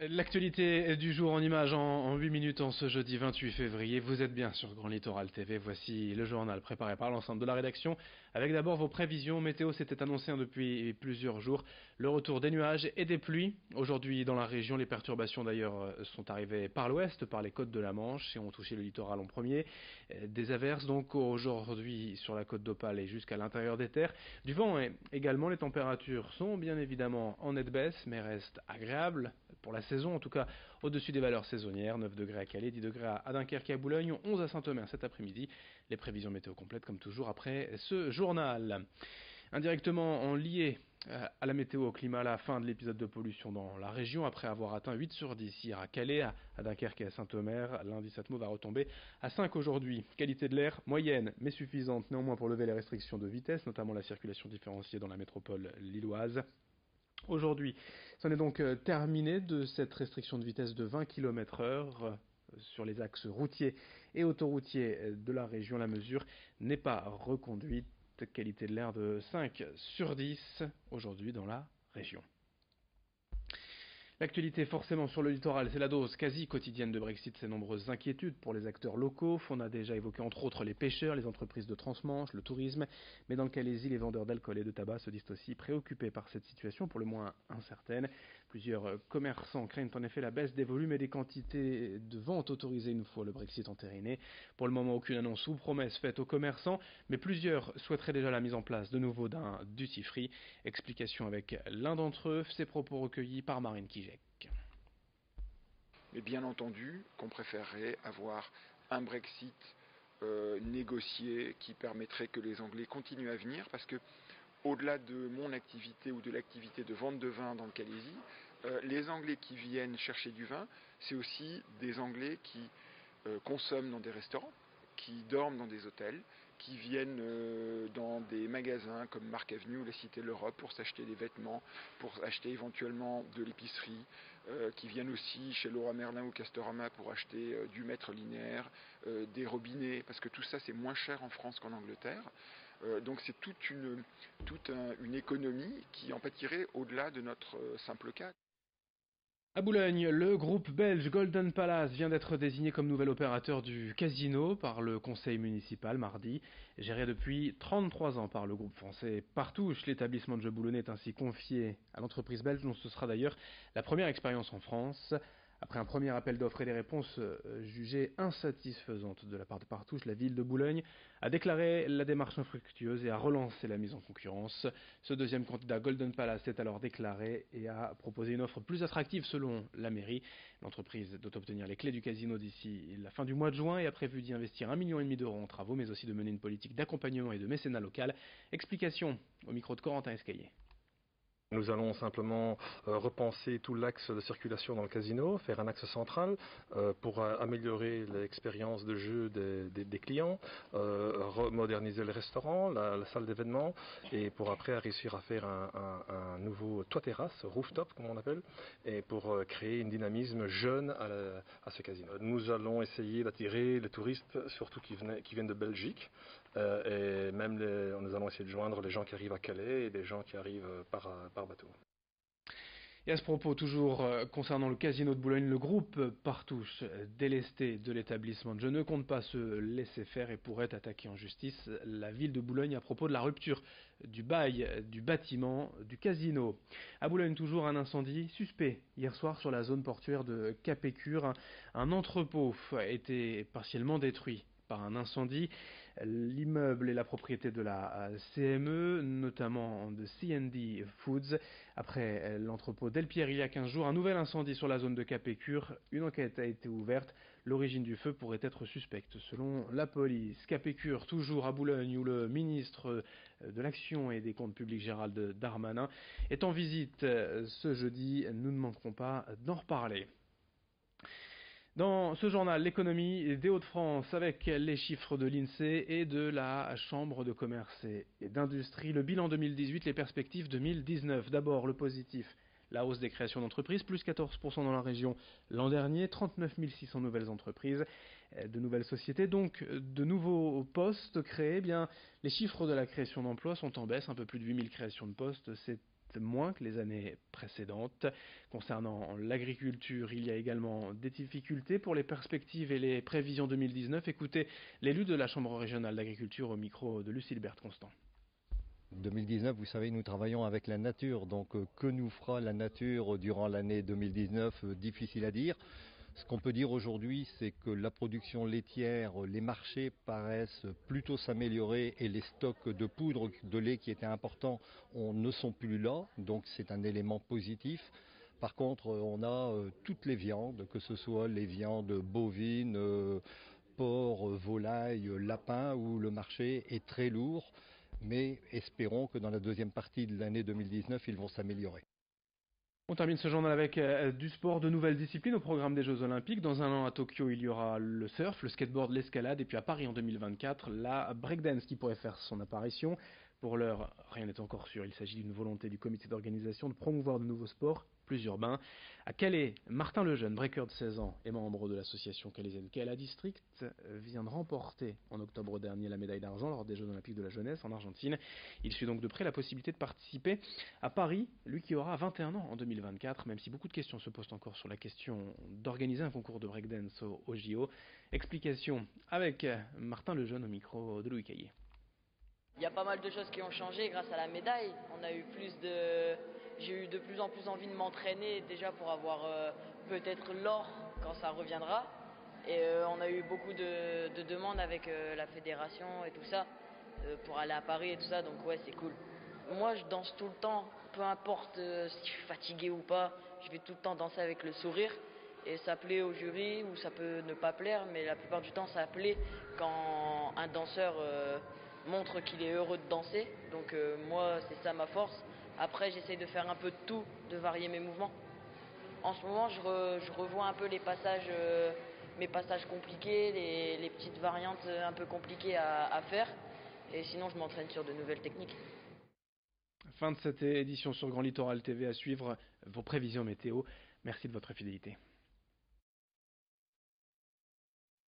L'actualité du jour en images en 8 minutes en ce jeudi 28 février. Vous êtes bien sur Grand Littoral TV. Voici le journal préparé par l'ensemble de la rédaction. Avec d'abord vos prévisions. Météo s'était annoncé depuis plusieurs jours. Le retour des nuages et des pluies. Aujourd'hui dans la région, les perturbations d'ailleurs sont arrivées par l'ouest, par les côtes de la Manche et ont touché le littoral en premier. Des averses donc aujourd'hui sur la côte d'Opale et jusqu'à l'intérieur des terres. Du vent également. Les températures sont bien évidemment en nette baisse mais restent agréables pour la saison, en tout cas au-dessus des valeurs saisonnières. 9 degrés à Calais, 10 degrés à Dunkerque et à Boulogne, 11 à Saint-Omer cet après-midi. Les prévisions météo complètes comme toujours après ce journal. Indirectement en lié à la météo, au climat, à la fin de l'épisode de pollution dans la région, après avoir atteint 8 sur 10 hier à Calais, à Dunkerque et à Saint-Omer, l'indice Atmo va retomber à 5 aujourd'hui. Qualité de l'air moyenne mais suffisante néanmoins pour lever les restrictions de vitesse, notamment la circulation différenciée dans la métropole lilloise. Aujourd'hui, c'en est donc terminé de cette restriction de vitesse de 20 km/h sur les axes routiers et autoroutiers de la région. La mesure n'est pas reconduite. Qualité de l'air de 5 sur 10 aujourd'hui dans la région. L'actualité forcément sur le littoral, c'est la dose quasi quotidienne de Brexit, ces nombreuses inquiétudes pour les acteurs locaux. On a déjà évoqué entre autres les pêcheurs, les entreprises de transmanche, le tourisme, mais dans le Calaisis, les vendeurs d'alcool et de tabac se disent aussi préoccupés par cette situation pour le moins incertaine. Plusieurs commerçants craignent en effet la baisse des volumes et des quantités de vente autorisées une fois le Brexit entériné. Pour le moment, aucune annonce ou promesse faite aux commerçants, mais plusieurs souhaiteraient déjà la mise en place de nouveau d'un duty free. Explication avec l'un d'entre eux, ces propos recueillis par Marine Kijek. Mais bien entendu qu'on préférerait avoir un Brexit négocié qui permettrait que les Anglais continuent à venir, parce que au-delà de mon activité ou de l'activité de vente de vin dans le Calaisis, les Anglais qui viennent chercher du vin, c'est aussi des Anglais qui consomment dans des restaurants, qui dorment dans des hôtels, qui viennent dans des magasins comme Mark Avenue, la Cité de l'Europe, pour s'acheter des vêtements, pour acheter éventuellement de l'épicerie, qui viennent aussi chez Leroy Merlin ou Castorama pour acheter du mètre linéaire, des robinets, parce que tout ça c'est moins cher en France qu'en Angleterre. Donc c'est toute une économie qui en pâtirait au-delà de notre simple cas. À Boulogne, le groupe belge Golden Palace vient d'être désigné comme nouvel opérateur du casino par le conseil municipal mardi. Géré depuis 33 ans par le groupe français Partouche, l'établissement de jeux boulonnais est ainsi confié à l'entreprise belge, dont ce sera d'ailleurs la première expérience en France. Après un premier appel d'offres et des réponses jugées insatisfaisantes de la part de Partouche, la ville de Boulogne a déclaré la démarche infructueuse et a relancé la mise en concurrence. Ce deuxième candidat, Golden Palace, s'est alors déclaré et a proposé une offre plus attractive selon la mairie. L'entreprise doit obtenir les clés du casino d'ici la fin du mois de juin et a prévu d'y investir 1,5 million d'euros en travaux, mais aussi de mener une politique d'accompagnement et de mécénat local. Explication au micro de Corentin Escaillé. Nous allons simplement repenser tout l'axe de circulation dans le casino, faire un axe central pour améliorer l'expérience de jeu des clients, moderniser le restaurant, la salle d'événement, et pour après réussir à faire un nouveau toit terrasse, rooftop comme on appelle, et pour créer un dynamisme jeune à ce casino. Nous allons essayer d'attirer les touristes, surtout qui viennent de Belgique, et même nous allons essayer de joindre les gens qui arrivent à Calais et les gens qui arrivent par bateau. Et à ce propos, toujours concernant le casino de Boulogne, le groupe Partouche, délesté de l'établissement de jeu, ne compte pas se laisser faire et pourrait attaquer en justice la ville de Boulogne à propos de la rupture du bail du bâtiment du casino. À Boulogne, toujours un incendie suspect. Hier soir, sur la zone portuaire de Capécure, un entrepôt a été partiellement détruit par un incendie. L'immeuble est la propriété de la CME, notamment de C&D Foods. Après l'entrepôt d'Elpierre il y a 15 jours, un nouvel incendie sur la zone de Capécure. Une enquête a été ouverte. L'origine du feu pourrait être suspecte selon la police. Capécure, toujours à Boulogne, où le ministre de l'Action et des Comptes publics Gérald Darmanin est en visite ce jeudi. Nous ne manquerons pas d'en reparler. Dans ce journal, l'économie des Hauts-de-France avec les chiffres de l'INSEE et de la Chambre de commerce et d'industrie, le bilan 2018, les perspectives 2019. D'abord le positif, la hausse des créations d'entreprises, plus 14% dans la région l'an dernier, 39 600 nouvelles entreprises, de nouvelles sociétés, donc de nouveaux postes créés. Eh bien, les chiffres de la création d'emplois sont en baisse, un peu plus de 8 000 créations de postes, c'est moins que les années précédentes. Concernant l'agriculture, il y a également des difficultés pour les perspectives et les prévisions 2019. Écoutez l'élu de la Chambre régionale d'agriculture au micro de Lucille Berthe-Constant. 2019, vous savez, nous travaillons avec la nature, donc que nous fera la nature durant l'année 2019, difficile à dire. Ce qu'on peut dire aujourd'hui, c'est que la production laitière, les marchés paraissent plutôt s'améliorer et les stocks de poudre de lait qui étaient importants ne sont plus là, donc c'est un élément positif. Par contre, on a toutes les viandes, que ce soit les viandes bovines, porc, volaille, lapin, où le marché est très lourd, mais espérons que dans la deuxième partie de l'année 2019, ils vont s'améliorer. On termine ce journal avec du sport, de nouvelles disciplines au programme des Jeux Olympiques. Dans un an à Tokyo, il y aura le surf, le skateboard, l'escalade et puis à Paris en 2024, la breakdance qui pourrait faire son apparition. Pour l'heure, rien n'est encore sûr. Il s'agit d'une volonté du comité d'organisation de promouvoir de nouveaux sports plus urbains. À Calais, Martin Lejeune, breaker de 16 ans et membre de l'association calaisienne Kaila District, vient de remporter en octobre dernier la médaille d'argent lors des Jeux Olympiques de la jeunesse en Argentine. Il suit donc de près la possibilité de participer à Paris, lui qui aura 21 ans en 2024, même si beaucoup de questions se posent encore sur la question d'organiser un concours de breakdance au JO. Explication avec Martin Lejeune au micro de Louis Caillé. Il y a pas mal de choses qui ont changé grâce à la médaille. J'ai eu de plus en plus envie de m'entraîner déjà pour avoir peut-être l'or quand ça reviendra. Et on a eu beaucoup de demandes avec la fédération et tout ça pour aller à Paris et tout ça. Donc ouais, c'est cool. Moi, je danse tout le temps, peu importe si je suis fatigué ou pas. Je vais tout le temps danser avec le sourire. Et ça plaît au jury ou ça peut ne pas plaire, mais la plupart du temps ça plaît quand un danseur montre qu'il est heureux de danser. Donc moi c'est ça ma force. Après j'essaye de faire un peu de tout, de varier mes mouvements. En ce moment je revois un peu les passages, mes passages compliqués, les petites variantes un peu compliquées à faire. Et sinon je m'entraîne sur de nouvelles techniques. Fin de cette édition sur Grand Littoral TV, à suivre vos prévisions météo. Merci de votre fidélité.